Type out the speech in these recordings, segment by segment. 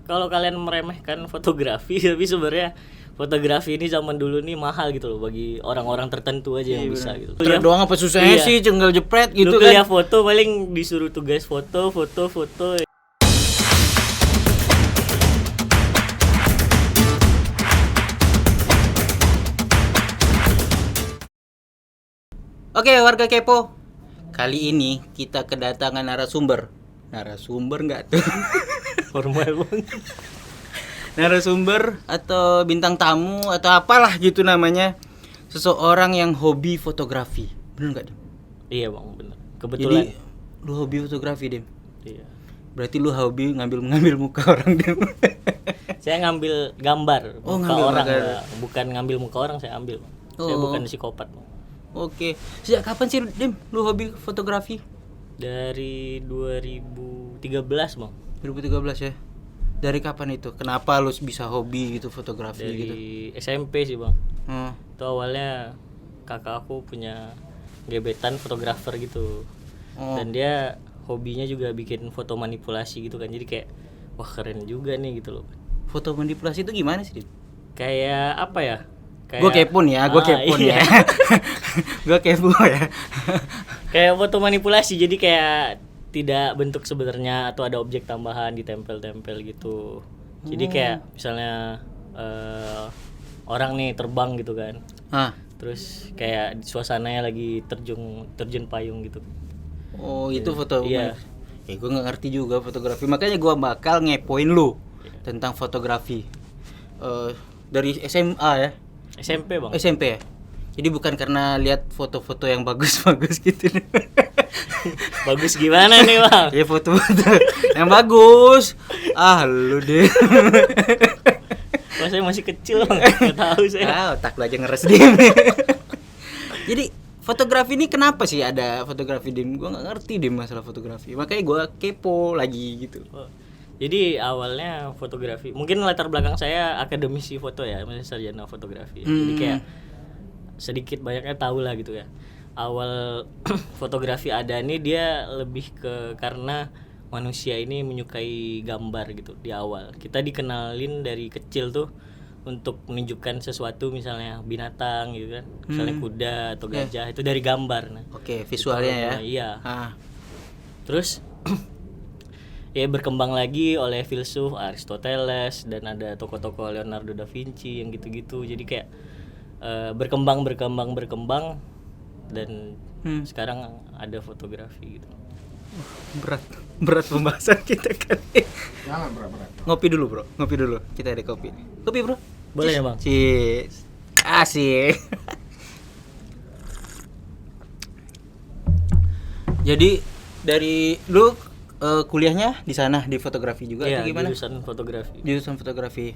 kalau kalian meremehkan fotografi, tapi sebenarnya fotografi ini zaman dulu nih mahal gitu loh bagi orang-orang tertentu aja yang bisa gitu. Terus doang apa susahnya sih, tinggal jepret gitu lu kan. kuliah foto paling disuruh tugas foto. Oke, warga kepo. Kali ini kita kedatangan narasumber. Narasumber enggak tuh? Formal banget. Narasumber atau bintang tamu atau apalah gitu namanya. Seseorang yang hobi fotografi. Bener enggak, Dim? Iya, Bang, bener. Kebetulan. Jadi lu hobi fotografi, Dim? Iya. Berarti lu hobi ngambil muka orang, Dim. Saya ngambil gambar Oh, muka ngambil orang, gambar. Bang. Bukan ngambil muka orang, saya ambil, Bang. Saya Oh. bukan psikopat, Bang. Oke. Sejak kapan sih, Dim, lu hobi fotografi? Dari 2013, Bang. 2013 ya. Dari kapan itu? Kenapa lu bisa hobi gitu fotografi Dari gitu? SMP sih, Bang. Hmm. Itu awalnya kakak aku punya gebetan fotografer gitu. Oh. Dan dia hobinya juga bikin foto manipulasi gitu kan. Jadi kayak wah keren juga nih gitu loh. Foto manipulasi itu gimana sih, Dim? Kayak apa ya? Gue kepo nih ya, gue kepo nih ya. Gue kepo ya. Kayak foto manipulasi, jadi kayak tidak bentuk sebenarnya atau ada objek tambahan ditempel-tempel gitu. Jadi kayak misalnya orang nih terbang gitu kan. Ah. Terus kayak suasananya lagi terjun payung gitu. Oh, itu foto. Iya. Ya gue nggak ngerti juga fotografi. Makanya gue bakal ngepoin lu tentang fotografi. Dari SMA ya. SMP, Bang. SMP ya. Jadi bukan karena lihat foto-foto yang bagus-bagus gitu. Bagus gimana nih, Bang? Ya foto-foto yang bagus. Ah, lu deh. Wah, saya masih kecil, Bang. Enggak tahu saya. Ah, otak lu aja ngeres Dim. Jadi fotografi ini kenapa sih ada fotografi, Dim? Gua nggak ngerti Dim masalah fotografi. Makanya gua kepo lagi gitu. Oh, jadi awalnya fotografi. Mungkin latar belakang saya akademisi foto ya, masih sarjana fotografi. Jadi kayak sedikit banyaknya tahu lah gitu ya. Awal fotografi ada nih dia lebih ke karena manusia ini menyukai gambar gitu di awal. Kita dikenalin dari kecil tuh untuk menunjukkan sesuatu, misalnya binatang gitu kan, misalnya kuda atau gajah, itu dari gambar. Nah, Oke, visualnya ya. Iya. Ah. Terus ya berkembang lagi oleh filsuf Aristoteles dan ada tokoh-tokoh Leonardo da Vinci yang gitu-gitu. Jadi kayak berkembang dan sekarang ada fotografi gitu. Berat pembahasan kita kan. Jangan berat-berat. Ngopi dulu, Bro. Ngopi dulu. Kita ada kopi. Kopi, Bro. Boleh ya, Bang? Cheers. Asik. Jadi dari lu kuliahnya di sana di fotografi juga Iya, atau gimana? jurusan fotografi. Jurusan fotografi.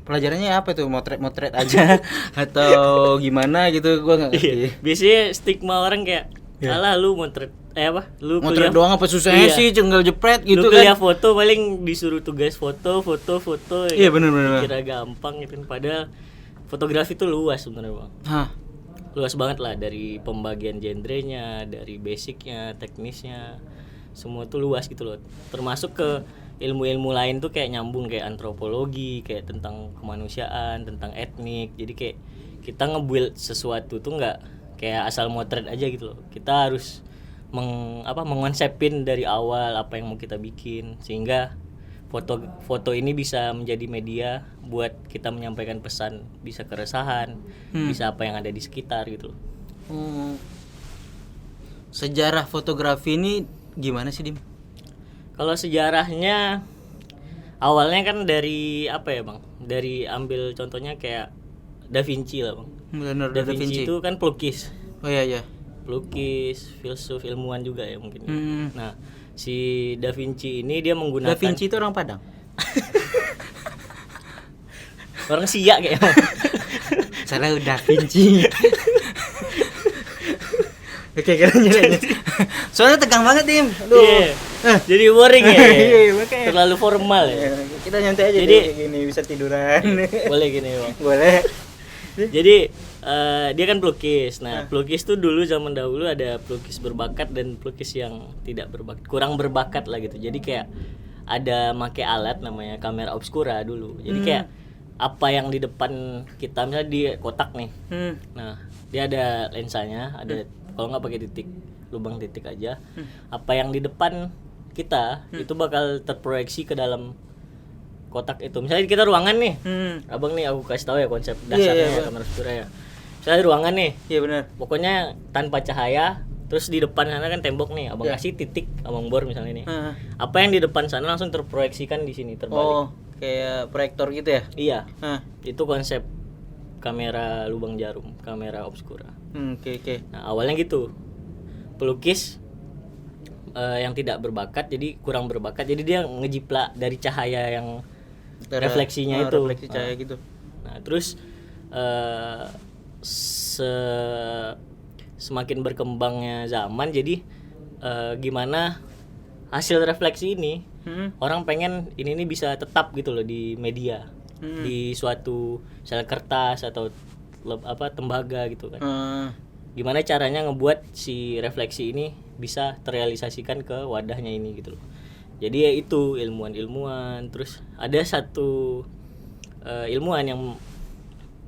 Pelajarannya apa tuh? Motret aja atau gimana gitu? Gua nggak ngerti. Iya. Biasanya stigma orang kayak alah lu motret lu Motret kuliah doang apa susahnya Iya. sih, tinggal jepret gitu lu kan. kuliah foto paling disuruh tugas foto. Iya, bener. Kira gampang gitu, padahal fotografi tuh luas sebenarnya, Bang. Hah. Luas banget lah, dari pembagian genrenya, dari basicnya, teknisnya, semua tuh luas gitu loh. Termasuk ke ilmu-ilmu lain tuh kayak nyambung, kayak antropologi, kayak tentang kemanusiaan, tentang etnik. Jadi kayak kita nge-build sesuatu tuh nggak kayak asal motret aja gitu loh. Kita harus mengonsepin dari awal apa yang mau kita bikin, sehingga foto ini bisa menjadi media buat kita menyampaikan pesan, bisa keresahan, bisa apa yang ada di sekitar gitu loh. Sejarah fotografi ini gimana sih, Dim? Kalau sejarahnya awalnya kan dari apa ya, Bang? Dari ambil contohnya kayak Da Vinci lah, Bang. Leonardo da Vinci itu kan pelukis. Oh iya. Pelukis, filsuf, ilmuwan juga ya mungkin. Nah, si Da Vinci ini dia menggunakan Da Vinci itu orang Padang. orang Siak kayak. Salah, Da Vinci. Oke, keren. Soalnya tegang banget, Dim. Aduh. Iya. Jadi boring ya. Iya, makanya. Terlalu formal ya. Kita nyantai aja Jadi deh, kayak gini bisa tiduran. Boleh gini, Bang. Boleh. Jadi dia kan pelukis. Nah, pelukis tuh dulu zaman dahulu ada pelukis berbakat dan pelukis yang tidak berbakat, kurang berbakat lah gitu. Jadi kayak ada make alat namanya kamera obscura dulu. Jadi kayak apa yang di depan kita, misalnya di kotak nih. Nah, dia ada lensanya, ada kalau nggak pakai titik, lubang titik aja. Apa yang di depan kita itu bakal terproyeksi ke dalam kotak itu. Misalnya kita ruangan nih. Abang nih aku kasih tahu ya konsep dasarnya kamera obscura ya. Misalnya ruangan nih. Iya benar. Pokoknya tanpa cahaya, terus di depan sana kan tembok nih. Abang kasih titik, abang bor misalnya nih. Apa yang di depan sana langsung terproyeksikan di sini terbalik. Oh, kayak proyektor gitu ya? Iya. Itu konsep kamera lubang jarum, kamera obscura. Oke. Nah, awalnya gitu. Pelukis yang tidak berbakat, jadi kurang berbakat. Jadi dia ngejiplak dari cahaya yang refleksinya itu. Refleksi cahaya gitu. Nah, terus semakin berkembangnya zaman, jadi gimana hasil refleksi ini orang pengen ini bisa tetap gitu loh di media, di suatu sel kertas atau tembaga gitu kan. Gimana caranya ngebuat si refleksi ini bisa terrealisasikan ke wadahnya ini gitu loh. Jadi ya itu ilmuwan, terus ada satu ilmuwan yang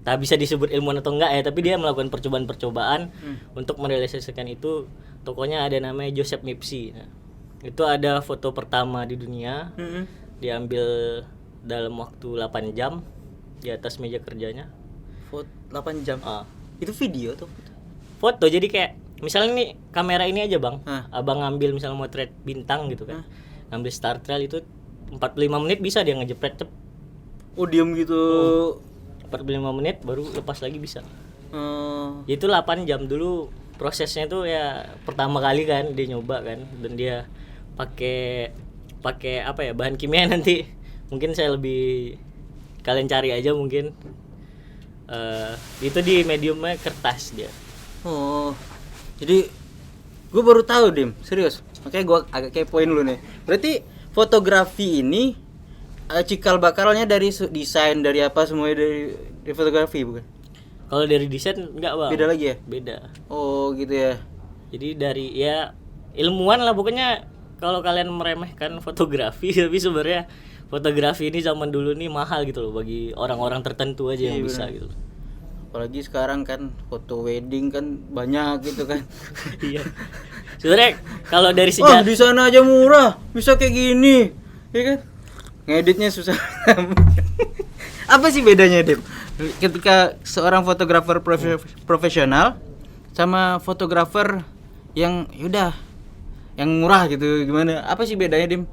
tak bisa disebut ilmuwan atau enggak ya, tapi dia melakukan percobaan-percobaan untuk merealisasikan itu. Tokohnya ada namanya Joseph Mipsy. Nah, itu ada foto pertama di dunia, diambil dalam waktu 8 jam di atas meja kerjanya. Foto 8 jam. Itu video tuh. Foto, jadi kayak misalnya nih kamera ini aja bang, abang ngambil misalnya motret bintang gitu kan, ngambil star trail itu 45 menit bisa dia ngejepret Oh diem gitu. 45 menit baru lepas lagi bisa. Itu 8 jam dulu prosesnya tuh ya, pertama kali kan dia nyoba kan, dan dia pakai apa ya, bahan kimia nanti mungkin saya lebih, kalian cari aja mungkin. Itu di mediumnya kertas dia. Oh, jadi gue baru tahu Dim, serius. Makanya gue agak kepoin dulu nih. Berarti fotografi ini cikal bakalnya dari desain, dari apa semuanya dari fotografi bukan? Kalau dari desain enggak bang. Beda lagi ya? Beda. Oh gitu ya. Jadi dari ya ilmuwan lah pokoknya. Kalau kalian meremehkan fotografi, tapi sebenarnya fotografi ini zaman dulu nih mahal gitu loh, bagi orang-orang tertentu aja yang bisa gitu. Apalagi sekarang kan foto wedding kan banyak gitu kan. Iya. Sebenarnya kalau dari sejarah di sana aja murah, bisa kayak gini. Ya kan? Ngeditnya susah. Apa sih bedanya, Dip? Ketika seorang fotografer profesional sama fotografer yang yaudah yang murah gitu, gimana? Apa sih bedanya, Dim?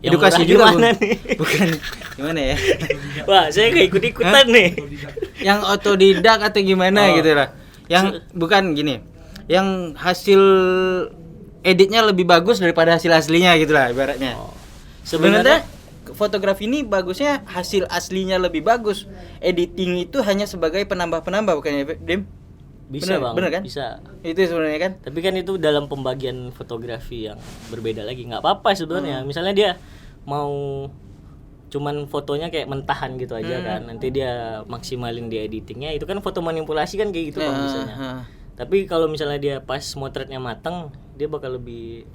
Yang edukasi juga gimana nih? Bukan gimana ya? Wah, saya kayak ikut-ikutan nih. Yang otodidak atau gimana gitu lah. Yang bukan gini. Yang hasil editnya lebih bagus daripada hasil aslinya gitu lah ibaratnya. Sebenarnya fotografi ini bagusnya hasil aslinya lebih bagus. Editing itu hanya sebagai penambah-penambah bukannya, Dim? Bisa bang, bener kan? bisa. Itu sebenarnya kan. Tapi kan itu dalam pembagian fotografi yang berbeda lagi. Nggak apa-apa sebenarnya. Misalnya dia mau cuman fotonya kayak mentahan gitu aja kan, nanti dia maksimalin di editingnya, itu kan foto manipulasi kan kayak gitu bang biasanya. Tapi kalau misalnya dia pas motretnya matang, dia bakal lebih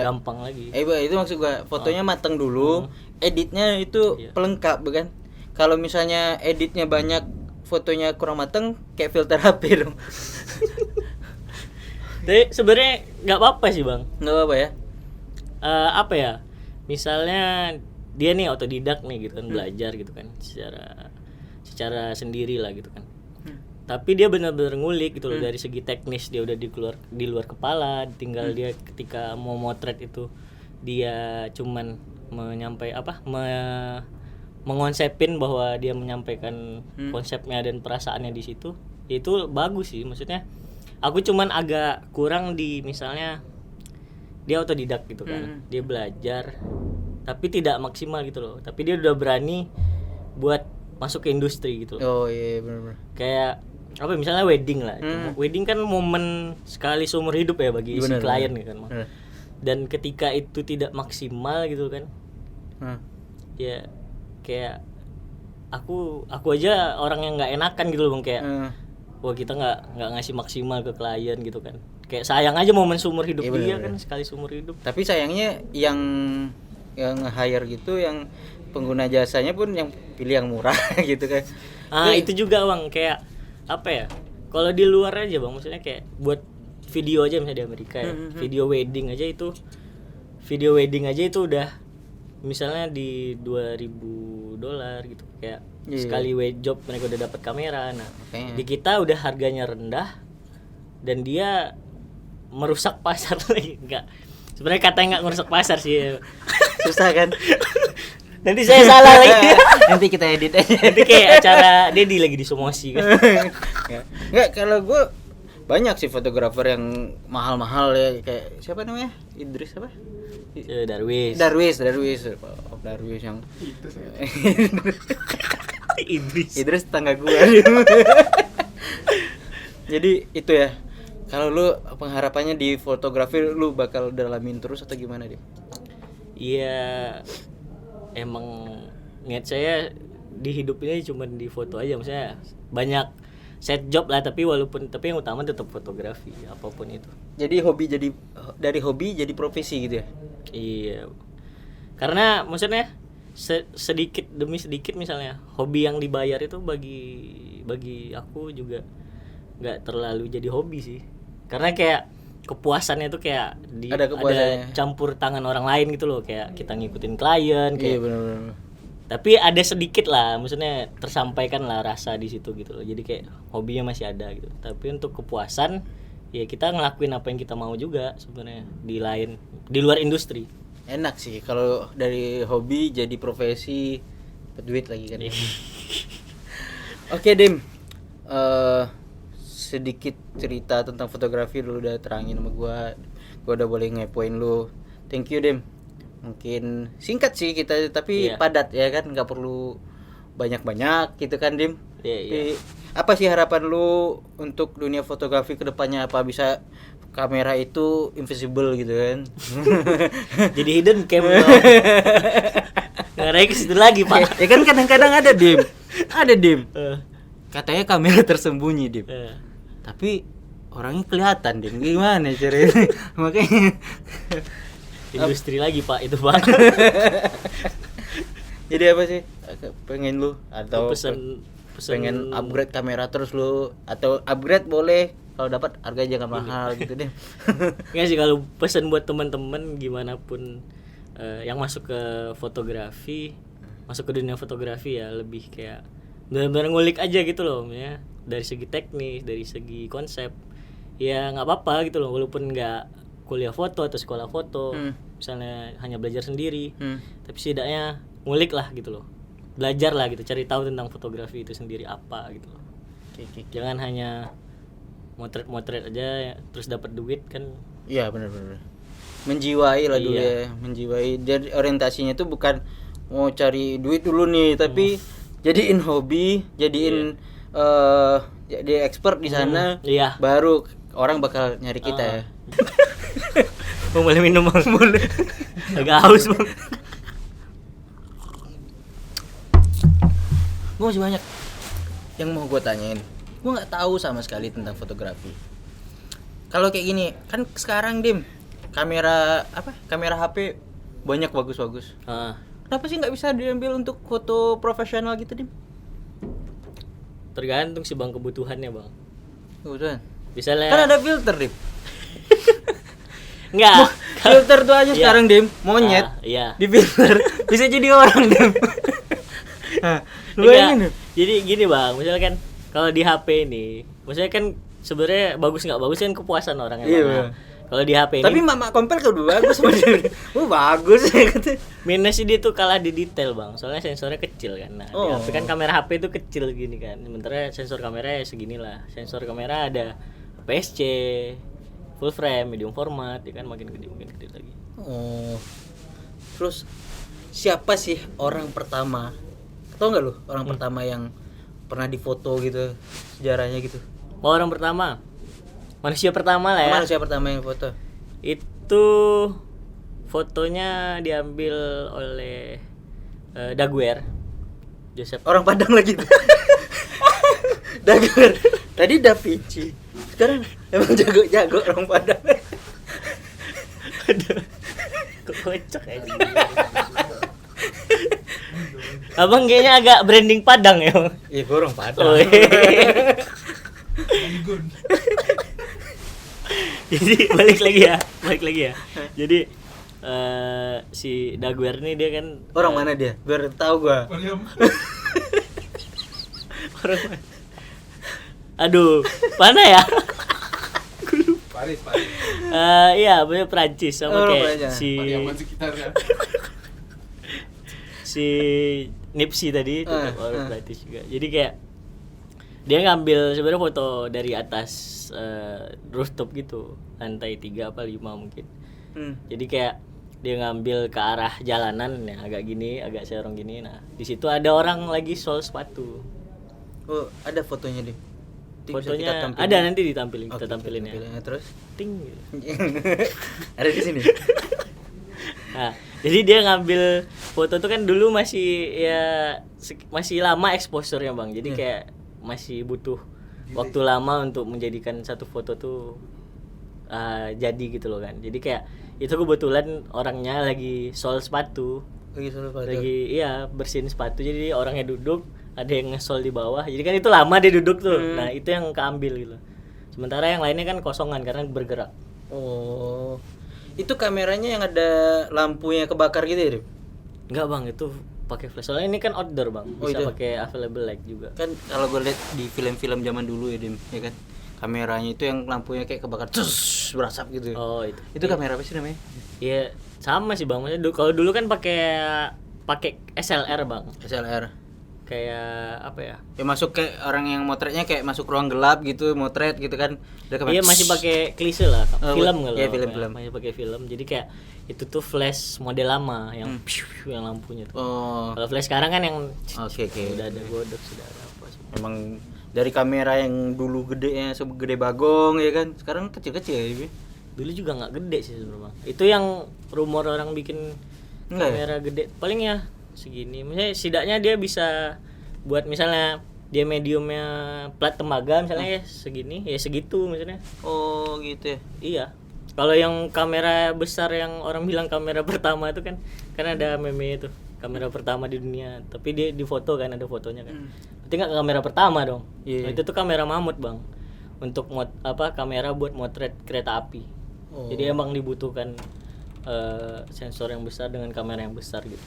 gampang lagi. Itu maksud gua, fotonya matang dulu, editnya itu pelengkap bukan? Kalau misalnya editnya banyak, fotonya kurang mateng, kayak filter HP dong. Tapi sebenarnya nggak apa-apa sih bang. Nggak apa-apa ya? Apa ya? Misalnya dia nih otodidak nih gitu kan, belajar gitu kan, secara sendiri lah gitu kan. Tapi dia benar-benar ngulik gitu loh, dari segi teknis dia udah di luar kepala, tinggal dia ketika mau motret itu dia cuman mengonsepin bahwa dia menyampaikan konsepnya dan perasaannya di situ. Itu bagus sih, maksudnya aku cuman agak kurang di misalnya dia otodidak gitu kan, dia belajar tapi tidak maksimal gitu loh, tapi dia udah berani buat masuk ke industri gitu loh. Oh iya benar-benar. Kayak apa misalnya wedding lah. Wedding kan momen sekali seumur hidup ya bagi si klien gitu kan. Dan ketika itu tidak maksimal gitu kan. Ya kayak aku aja orang yang nggak enakan gitu loh bang, kayak wah kita nggak ngasih maksimal ke klien gitu kan, kayak sayang aja momen seumur hidup dia kan, sekali seumur hidup. Tapi sayangnya yang yang hire gitu, yang pengguna jasanya pun yang pilih yang murah gitu kan. Itu juga bang, kayak apa ya, kalau di luar aja bang, maksudnya kayak buat video aja misalnya di Amerika ya, video wedding aja itu udah misalnya di $2,000 gitu, kayak sekali job mereka udah dapat kamera. Nah di kita udah harganya rendah dan dia merusak pasar lagi. Enggak, sebenarnya katanya nggak merusak pasar sih. Susah kan. Nanti saya salah lagi. Nanti kita edit aja. Nanti kayak acara Dedi lagi disomosi kan. Enggak, kalau gue banyak sih fotografer yang mahal-mahal ya, kayak siapa namanya? Idris apa? Darwis yang Idris tetangga gue. Jadi itu ya. Kalau lu pengharapannya di fotografi, lu bakal dalamin terus atau gimana, Dim? Iya, emang niat saya di hidup ini cuma di foto aja, maksudnya banyak set job lah, tapi yang utama tetap fotografi apapun itu. Jadi dari hobi jadi profesi gitu ya? Iya, karena maksudnya sedikit demi sedikit, misalnya hobi yang dibayar itu bagi aku juga nggak terlalu jadi hobi sih, karena kayak kepuasannya tuh kayak ada campur tangan orang lain gitu loh, kayak kita ngikutin klien kayak. Iya benar. Tapi ada sedikit lah, maksudnya tersampaikan lah rasa di situ gitu loh. Jadi kayak hobinya masih ada gitu. Tapi untuk kepuasan ya kita ngelakuin apa yang kita mau juga sebenarnya di luar industri. Enak sih kalau dari hobi jadi profesi, dapat duit lagi kan. Oke, Dim. Sedikit cerita tentang fotografi lu udah terangin sama gua udah boleh ngepoin lu. Thank you, Dim. Mungkin singkat sih kita, tapi padat ya kan, nggak perlu banyak-banyak gitu kan, Dim. Iya. Apa sih harapan lu untuk dunia fotografi ke depannya? Apa bisa kamera itu invisible gitu kan? Jadi hidden cam. Ngarep ke situ lagi, Pak. Ya kan kadang-kadang ada, Dim. Katanya kamera tersembunyi, Dim. Tapi orangnya kelihatan, Dim. Gimana caranya? Makanya industri lagi, Pak, itu, Pak. Jadi apa sih pengen lu atau pengen upgrade kamera terus lu, atau upgrade boleh kalau dapat harganya jangan mahal gitu deh. Enggak sih, kalau pesan buat teman-teman gimana pun yang masuk ke fotografi, masuk ke dunia fotografi ya, lebih kayak benar-benar ngulik aja gitu loh ya, dari segi teknis, dari segi konsep. Ya nggak apa-apa gitu loh, walaupun nggak kuliah foto atau sekolah foto, misalnya hanya belajar sendiri, tapi setidaknya ngulik lah gitu loh, belajar lah gitu, cari tahu tentang fotografi itu sendiri apa gitu loh. Jangan hanya motret aja ya, terus dapat duit kan. Iya benar-benar, menjiwai lah dulu ya, menjiwai. Jadi orientasinya itu bukan mau cari duit dulu nih, tapi jadiin hobi, jadiin jadi expert di sana, baru orang bakal nyari kita ya. Mau boleh minum bang? Boleh. Agak haus bang. Gue masih banyak yang mau gue tanyain. Gue nggak tahu sama sekali tentang fotografi. Kalau kayak gini kan sekarang, Dim, kamera HP banyak bagus-bagus. Kenapa sih nggak bisa diambil untuk foto profesional gitu, Dim? Tergantung sih bang, kebutuhannya bang. Kebutuhan. Misalnya kan ada filter, Dim. Enggak. Filter tuh aja sekarang, Dim. Monyet. Di filter bisa jadi orang, Dim. Jadi gini bang, misalnya kan kalau di HP ini, maksudnya kan sebenarnya bagus nggak bagus kan kepuasan orang ya. Kalau di HP ini, tapi mama kompel kan bagus. Bagus ya kata. Minusnya dia tuh kalah di detail bang, soalnya sensornya kecil kan. Nah, di HP kan kamera HP itu kecil gini kan, sementara sensor kamera ya seginilah. Sensor kamera ada APS-C, full frame, medium format, ya kan makin gede lagi. Terus siapa sih orang pertama? Tahu nggak lu orang pertama yang pernah difoto gitu, sejarahnya gitu? Orang pertama, manusia pertama lah ya. Manusia pertama yang foto. Itu fotonya diambil oleh Daguerre, Joseph. Orang Padang lagi. Daguerre. Tadi Da Vinci. Sekarang emang jago orang Padang. Kocak aja. Abang kayaknya agak branding Padang ya. Bang? Iya, gorong Padang. Oh, iya. Jadi balik lagi ya. Jadi si Daguerre nih dia kan Orang mana dia? Biar tahu gua. orang mana? Aduh, mana ya? Paris. Iya, bener Prancis sama Oh, kayak Prancis. si Pariaman sekitarnya. si Nipsey tadi itu orang Prancis juga. Jadi kayak dia ngambil sebenarnya foto dari atas rooftop gitu, lantai 3 apa 5 mungkin. Jadi kayak dia ngambil ke arah jalanan ya, agak gini, agak serong gini. Nah, di situ ada orang lagi sol sepatu. Oh, ada fotonya deh. Fotonya ada, nanti ditampilin, kita tampilin ya. Terus Ting gitu. ada di sini. Nah, jadi dia ngambil foto tuh kan dulu masih masih lama exposure-nya, Bang. Jadi kayak masih butuh waktu lama untuk menjadikan satu foto tuh jadi gitu loh kan. Jadi kayak itu kebetulan orangnya lagi sol sepatu. Lagi bersihin sepatu. Jadi orangnya duduk, ada yang ngesol di bawah. Jadi kan itu lama dia duduk tuh. Nah, itu yang keambil gitu. Sementara yang lainnya kan kosongan karena bergerak. Oh. Itu kameranya yang ada lampunya kebakar gitu ya, Dim? Enggak, Bang, itu pakai flash. Soalnya ini kan outdoor, Bang. Bisa itu. pakai available light juga. Kan kalau gue lihat di film-film zaman dulu ya, Dim, ya kan. Kameranya itu yang lampunya kayak kebakar, cus, berasap gitu. Oh, itu. Itu kamera apa sih namanya? Iya, sama sih, Bang. Maksudnya kalau dulu kan pakai SLR, Bang. SLR. Kayak apa ya? Ya masuk kayak orang yang motretnya kayak masuk ruang gelap gitu, motret gitu kan. Udah kamera. Iya, masih pakai klise lah, film kalau. Iya, film. Masih pakai film. Jadi kayak itu tuh flash model lama yang yang lampunya tuh. Oh. Kalau flash sekarang kan yang Oke. udah ada godok, sudah ada apa semua. Emang dari kamera yang dulu gedenya segede bagong ya kan, sekarang kecil-kecil ya. Bi? Dulu juga nggak gede sih sebenarnya. Itu yang rumor orang bikin Enggak kamera gede paling ya segini. Misalnya setidaknya dia bisa buat misalnya dia mediumnya plat tembaga misalnya ya segini, ya segitu misalnya. Oh, gitu ya. Iya. Kalau yang kamera besar yang orang bilang kamera pertama itu kan ada meme itu, kamera pertama di dunia, tapi dia di foto kan ada fotonya kan. Berarti nggak kamera pertama dong. Iya. Nah, itu tuh kamera mamut, Bang. Untuk kamera buat motret kereta api. Oh. Jadi emang dibutuhkan sensor yang besar dengan kamera yang besar gitu.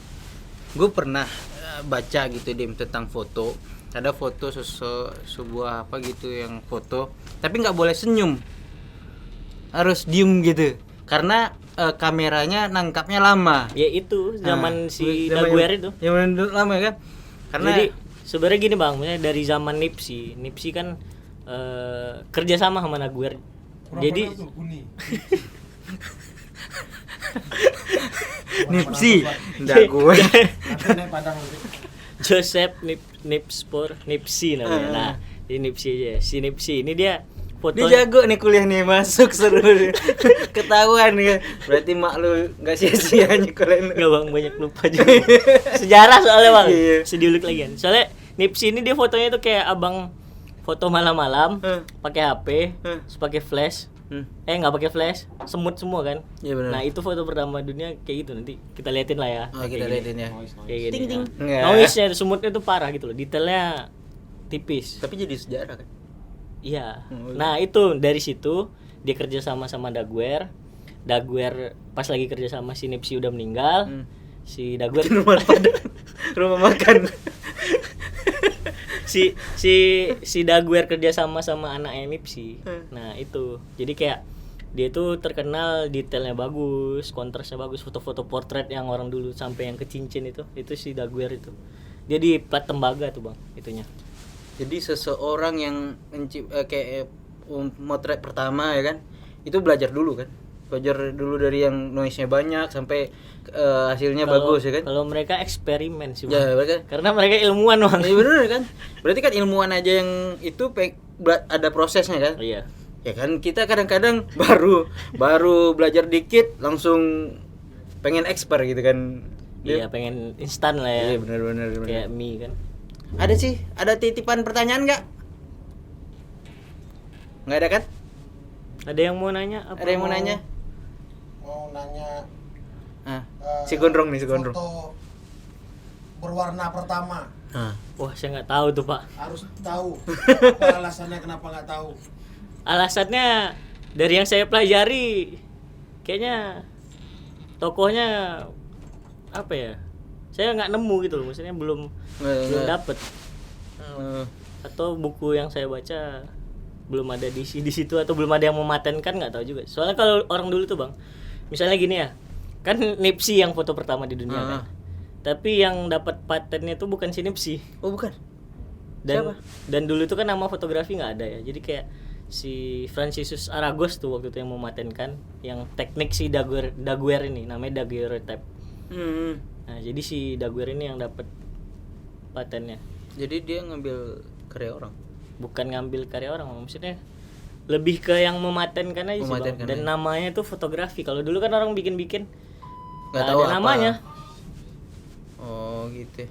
Gue pernah baca gitu Dim tentang foto. Ada foto sebuah apa gitu yang foto, tapi nggak boleh senyum, harus diem gitu karena kameranya nangkapnya lama. Ya itu zaman si zaman Daguerre itu. Zaman dulu lama kan. Karena Jadi sebenarnya gini, Bang, misalnya dari zaman Nipsey kan kerja sama Daguerre. Jadi Nipsey enggak gue. Padang. Joseph Nipsey namanya. Nah, di Nipsey aja. Si Nipsey ini dia foto. Dia jago nih kuliah nih, masuk seru. Ketahuan ya. Berarti mak lu enggak sia-sia kuliah. Enggak, Bang, banyak lupa juga. Sejarah soalnya, Bang. Iya. Sedikit lagi kan. Soalnya Nipsey ini dia fotonya tuh kayak abang foto malam-malam, pakai HP, terus pakai flash. Nggak pakai flash, semut semua kan. Iya benar. Nah, itu foto pertama dunia kayak gitu, nanti kita liatin lah ya. Oh, kita Kayak gini. liatin ya. Kayak gini. Ting, ting. Nah, Nggak. noise-nya, semutnya tuh parah gitu loh. Detailnya tipis. Tapi jadi sejarah kan. Iya. Oh, iya. Nah, itu dari situ dia kerja sama Daguerre. Daguerre pas lagi kerja sama si Nipsey udah meninggal. Si Daguerre Rumah Padang. Rumah makan. si Daguerre kerja sama anaknya Nipsey. Nah, itu. Jadi kayak dia tuh terkenal detailnya bagus, kontrasnya bagus, foto-foto portrait yang orang dulu sampai yang ke cincin itu si Daguerre itu. Dia di plat tembaga tuh, Bang, itunya. Jadi seseorang yang kayak motret pertama ya kan, itu belajar dulu kan, belajar dulu dari yang noise-nya banyak sampai hasilnya bagus ya kan. Kalau mereka eksperimen sih, Bang. Ya mereka, Karena mereka ilmuwan, Bang. iya bener kan. Berarti kan ilmuwan aja yang itu ada prosesnya kan. Iya. Ya kan kita kadang-kadang baru belajar dikit langsung pengen expert gitu kan. Iya, pengen instan lah ya. Iya benar. Kayak mie kan. Ada titipan pertanyaan nggak? Nggak ada kan? Ada yang mau nanya? Ada yang mau nanya? Mau nanya Ah, Si gondrong nih, si gondrong. Foto berwarna pertama Nah, Wah, saya nggak tahu tuh, Pak. harus tahu apa alasannya kenapa nggak tahu. Alasannya dari yang saya pelajari kayaknya tokohnya apa ya? Saya nggak nemu gitu loh, maksudnya belum dapet. Atau buku yang saya baca belum ada di situ atau belum ada yang mematenkan, nggak tahu juga. Soalnya kalau orang dulu tuh Bang, misalnya gini ya, kan Nipsey yang foto pertama di dunia kan. Tapi yang dapat patennya tuh bukan si Nipsey. Oh bukan. Dan Siapa? dan dulu itu kan nama fotografi nggak ada ya. Jadi kayak si Franciscus Aragos tuh waktu itu yang mematenkan yang teknik si Daguerre ini, namanya daguerreotype. Nah, jadi si Daguerre ini yang dapat patennya. Jadi dia ngambil karya orang. Bukan ngambil karya orang, maksudnya lebih ke yang mematenkan aja sih, Bang. Mematenkan Dan aja. namanya tuh fotografi. Kalau dulu kan orang bikin-bikin Nggak nggak tahu ada apa. namanya. Oh gitu.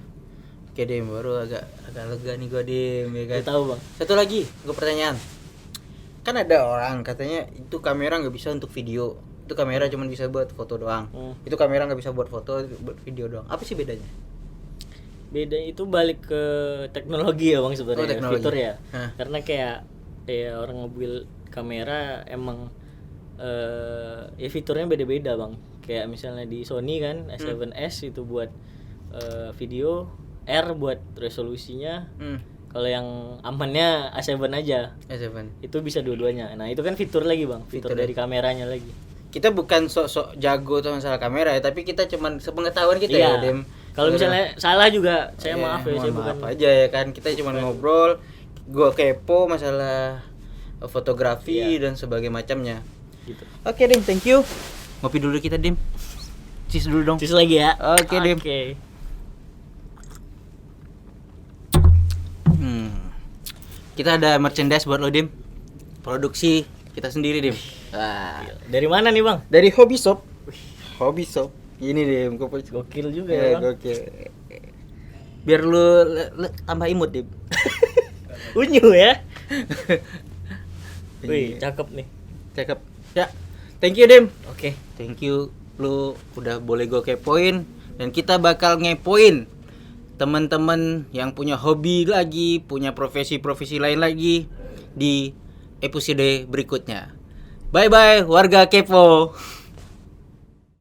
Oke Dim, baru agak lega nih gua Dim, ya kan. Nggak tahu Bang. Satu lagi, gue pertanyaan. Kan ada orang katanya itu kamera nggak bisa untuk video. Itu kamera cuma bisa buat foto doang. Itu kamera nggak bisa buat foto, buat video doang. Apa sih bedanya? Beda itu balik ke teknologi ya Bang sebenarnya, Oh, teknologi. fitur ya. Hah. Karena kayak ya orang ngebuild kamera emang ya fiturnya beda-beda Bang. Kayak misalnya di Sony kan A7S itu buat video, R buat resolusinya. Kalau yang amannya A7 aja. S7. Itu bisa dua-duanya. Nah, itu kan fitur lagi, Bang. Fitur Fitur dari kameranya lagi. Kita bukan sok-sok jago tuh masalah kamera ya, tapi kita cuman sepengetahuan kita Iya. ya, Dim. Kalau misalnya salah juga saya maaf ya, saya mohon bukan maaf aja ya kan. Kita cuma ngobrol, gua kepo masalah fotografi dan sebagainya macamnya. gitu. Oke, Dim, thank you. Ngopi dulu kita, Dim. Cheers dulu dong. Terus lagi ya. Oke, Dim. Oke. Kita ada merchandise buat lo, Dim. Produksi kita sendiri, Dim. Wah. Dari mana nih, Bang? Dari Hobby Shop. Hobby Shop. Ini, Dim. Gokil juga ya, Bang. Gokil. Biar lu tambah imut, Dim. Unyu ya. Wih, cakep nih. Cakep. Ya. Thank you, Dim. Oke. Thank you. Lu udah boleh gue kepoin dan kita bakal ngepoin teman-teman yang punya hobi lagi, punya profesi-profesi lain lagi di episode berikutnya. Bye bye warga kepo.